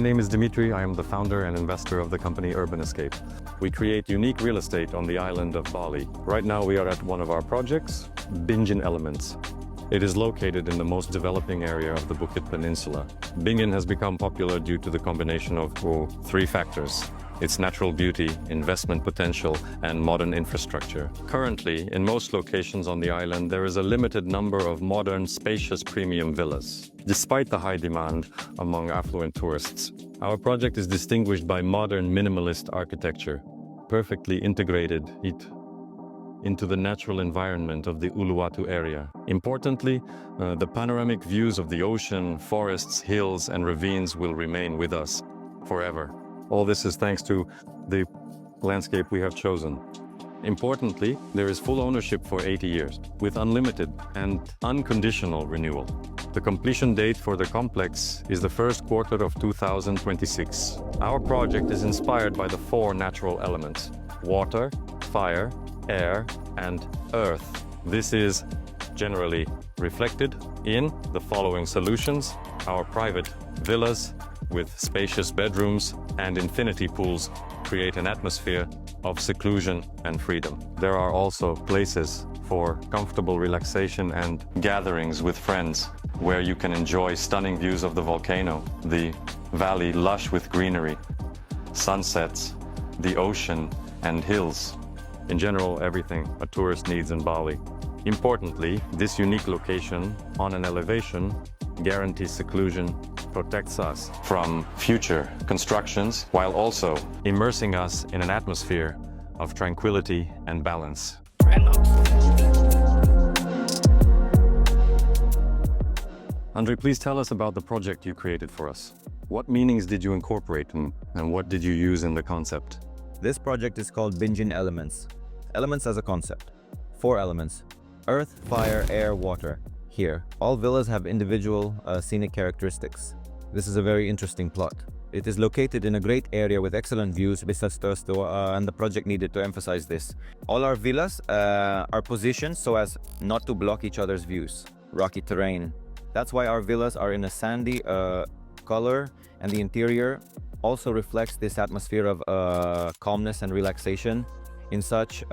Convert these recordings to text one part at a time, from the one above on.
My name is Dimitri. I am the founder and investor of the company Urban Escape. We create unique real estate on the island of Bali. Right now we are at one of our projects, Bingin Elements. It is located in the most developing area of the Bukit Peninsula. Bingin has become popular due to the combination of three factors: its natural beauty, investment potential, and modern infrastructure. Currently, in most locations on the island, there is a limited number of modern, spacious premium villas. Despite the high demand among affluent tourists, our project is distinguished by modern minimalist architecture, perfectly integrated into the natural environment of the Uluwatu area. Importantly, the panoramic views of the ocean, forests, hills, and ravines will remain with us forever. All this is thanks to the landscape we have chosen. Importantly, there is full ownership for 80 years, with unlimited and unconditional renewal. The completion date for the complex is the first quarter of 2026. Our project is inspired by the four natural elements: water, fire, air, and earth. This is generally reflected in the following solutions: our private villas with spacious bedrooms and infinity pools create an atmosphere of seclusion and freedom. There are also places for comfortable relaxation and gatherings with friends, where you can enjoy stunning views of the volcano, the valley lush with greenery, sunsets, the ocean, and hills. In general, everything a tourist needs in Bali. Importantly, this unique location on an elevation guarantees seclusion, protects us from future constructions, while also immersing us in an atmosphere of tranquility and balance. Andre, please tell us about the project you created for us. What meanings did you incorporate and what did you use in the concept? This project is called Bingin Elements. Elements as a concept. 4 elements: earth, fire, air, water. Here, all villas have individual scenic characteristics. This is a very interesting plot. It is located in a great area with excellent views, and the project needed to emphasize this. All our villas are positioned so as not to block each other's views. Rocky terrain. That's why our villas are in a sandy color, and the interior also reflects this atmosphere of calmness and relaxation in such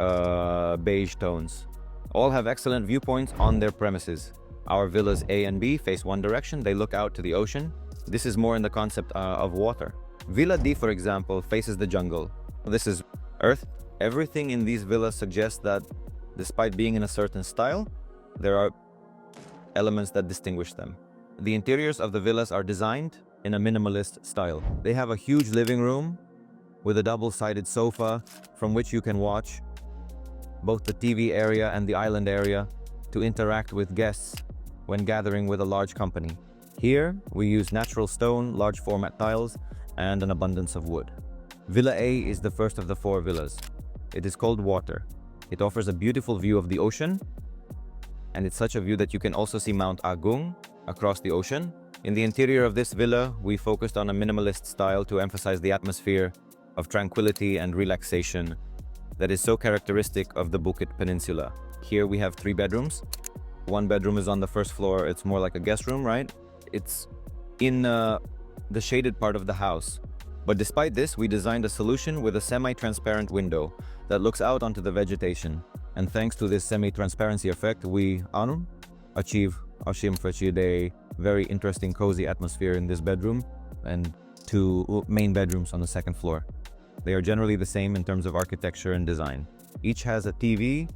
beige tones. All have excellent viewpoints on their premises. Our villas A and B face one direction, they look out to the ocean. This is more in the concept of water. Villa D, for example, faces the jungle. This is earth. Everything in these villas suggests that despite being in a certain style, there are elements that distinguish them. The interiors of the villas are designed in a minimalist style. They have a huge living room with a double-sided sofa from which you can watch both the TV area and the island area to interact with guests when gathering with a large company. Here, we use natural stone, large format tiles, and an abundance of wood. Villa A is the first of the 4 villas. It is called Water. It offers a beautiful view of the ocean, and it's such a view that you can also see Mount Agung across the ocean. In the interior of this villa, we focused on a minimalist style to emphasize the atmosphere of tranquility and relaxation that is so characteristic of the Bukit Peninsula. Here we have 3 bedrooms. 1 bedroom is on the first floor. It's more like a guest room, right? It's in the shaded part of the house. But despite this, we designed a solution with a semi-transparent window that looks out onto the vegetation. And thanks to this semi-transparency effect, we achieve a very interesting, cozy atmosphere in this bedroom and 2 main bedrooms on the second floor. They are generally the same in terms of architecture and design. Each has a TV,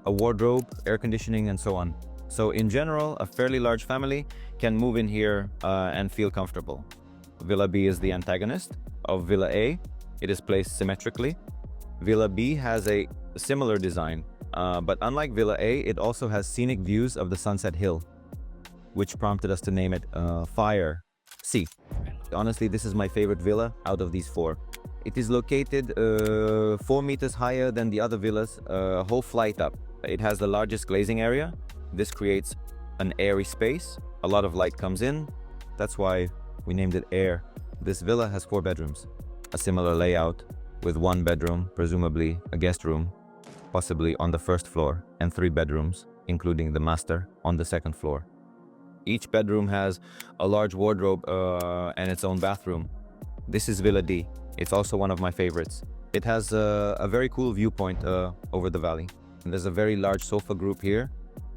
a wardrobe, air conditioning, and so on. So in general, a fairly large family can move in here and feel comfortable. Villa B is the antagonist of Villa A. It is placed symmetrically. Villa B has a similar design, but unlike Villa A, it also has scenic views of the Sunset Hill, which prompted us to name it Fire C. Honestly, this is my favorite villa out of these 4. It is located 4 meters higher than the other villas, a whole flight up. It has the largest glazing area. This creates an airy space. A lot of light comes in. That's why we named it Air. This villa has 4 bedrooms. A similar layout with 1 bedroom, presumably a guest room, possibly on the first floor, and 3 bedrooms, including the master, on the second floor. Each bedroom has a large wardrobe and its own bathroom. This is Villa D. It's also one of my favorites. It has a very cool viewpoint over the valley. And there's a very large sofa group here.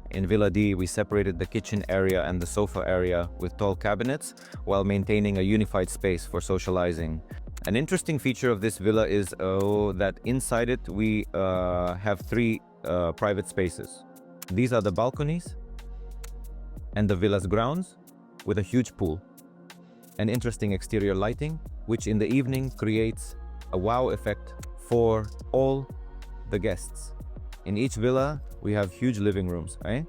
In Villa D, we separated the kitchen area and the sofa area with tall cabinets while maintaining a unified space for socializing. An interesting feature of this villa is that inside it we have three private spaces. These are the balconies and the villa's grounds with a huge pool. An interesting exterior lighting, which in the evening creates a wow effect for all the guests. In each villa, we have huge living rooms, right?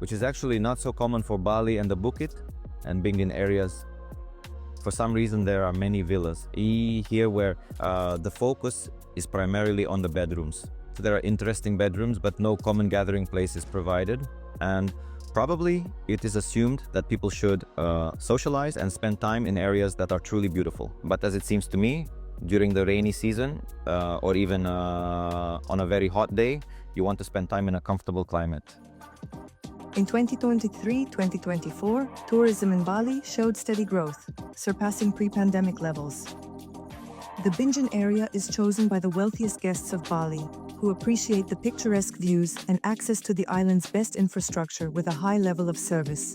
Which is actually not so common for Bali and the Bukit and Bingin areas. For some reason, there are many villas here where the focus is primarily on the bedrooms. So there are interesting bedrooms, but no common gathering place is provided. And probably it is assumed that people should socialize and spend time in areas that are truly beautiful. But as it seems to me, during the rainy season or even on a very hot day, you want to spend time in a comfortable climate. In 2023-2024, tourism in Bali showed steady growth, surpassing pre-pandemic levels. The Bingin area is chosen by the wealthiest guests of Bali, who appreciate the picturesque views and access to the island's best infrastructure with a high level of service.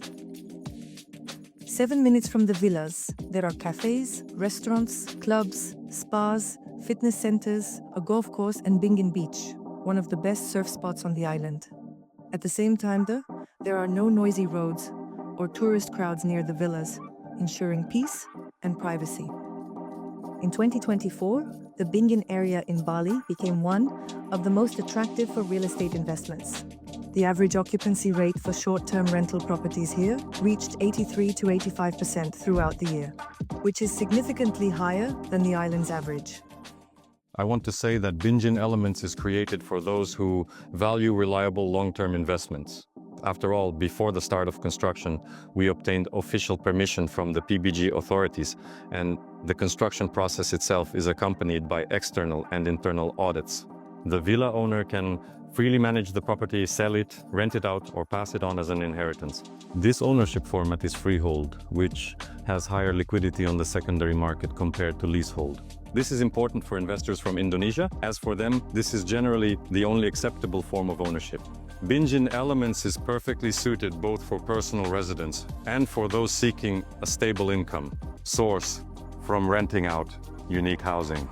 7 minutes from the villas, there are cafes, restaurants, clubs, spas, fitness centers, a golf course and Bingin Beach, one of the best surf spots on the island. At the same time, though, there are no noisy roads or tourist crowds near the villas, ensuring peace and privacy. In 2024, the Bingin area in Bali became one of the most attractive for real estate investments. The average occupancy rate for short-term rental properties here reached 83 to 85% throughout the year, which is significantly higher than the island's average. I want to say that Bingin Elements is created for those who value reliable long-term investments. After all, before the start of construction, we obtained official permission from the PBG authorities, and the construction process itself is accompanied by external and internal audits. The villa owner can freely manage the property, sell it, rent it out, or pass it on as an inheritance. This ownership format is freehold, which has higher liquidity on the secondary market compared to leasehold. This is important for investors from Indonesia, as for them, this is generally the only acceptable form of ownership. Bingin Elements is perfectly suited both for personal residents and for those seeking a stable income source from renting out unique housing.